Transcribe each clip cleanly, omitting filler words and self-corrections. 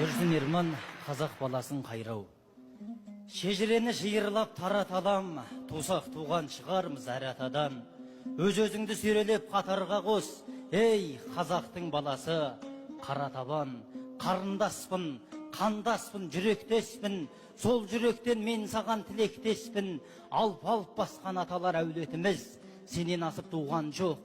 Жүрсін ерман қазақ баласын қайрау. Шежірені жиырлап тараталам, тусақ туған шығармыз әр атадан. Өз-өзіңді сүйрелеп қатарға қос, ей қазақтың баласы, қара табан, қарындаспын, қандаспын, жүректеспін, сол жүректен мен саған тілектеспін. Алп-алп басқан аталар әулетіміз, сенен асып туған жоқ,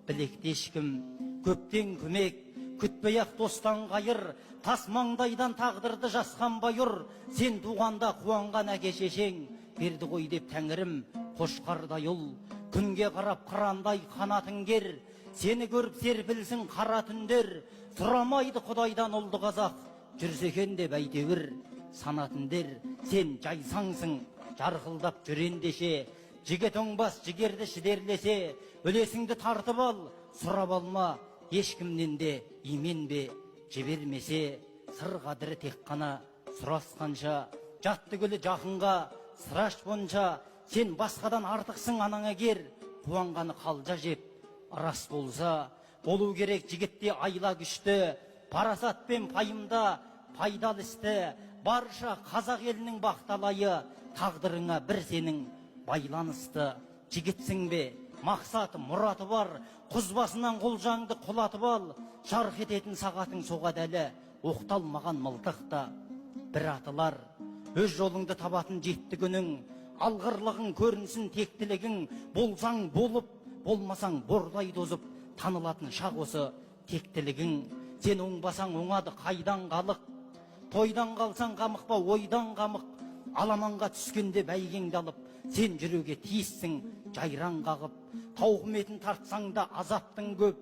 білекте ешкім, көптен көмек, күтпей-ақ достан қайыр, тас маңдайдан тағдырды жасқан байыр. Сен туғанда қуанған әке шешең, берді ғой деп тәңірім қошқардай ұл. Күнге қарап қырандай қанатын кер, сені көріп серпілсін қара түндер. Сұрамайды құдайдан ұлды қазақ, жүрсе екен деп әйтеуір санатындер. Сен жайсаңсың, жарқылдап жүрендеше, жігіт оңбас жігерді шідерлесе, үлесіңді тартып ал, сұрап алма ешкімнен де, именбе жібермесе. Сыр қадірі тек қана сұрасқанша, жатты гүлі жақынға сыраш бонша. Сен басқадан артықсың анаңа кер, қуанғаны қалжа жеп рас болса. Болу керек жігітте айла күшті, парасат пен пайымда пайдалы істі. Барша қазақ елінің бақталайы, тағдырыңа бір сенің байланысты. Жігітсің бе, мақсаты мұраты бар, құз басынан құлжаңды құлатып ал. Жарқ ететін сағатың соғады әлі, оқталмаған мылтықта бір атылар. Өз жолыңды табатын жетті күнің, алғырлығың көрінсін тектілігің. Болсаң болып, болмасаң бордай тозып, танылатын шақ осы тектілігің. Сен оңбасаң оңады қайдан қалық, тойдан қалсаң қамықпа ойдан қамық. Аламанға түскенде бәйгеңді алып, сен жүруге тиіссің жайраң қағып. Тауқыметін тартсаң да азаптың көп,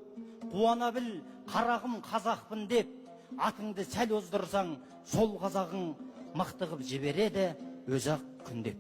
қуана біл қарағым қазақпын деп. Атыңды сәл оздырсаң, сол қазағың мықты қып жібереді өзі-ақ күндеп.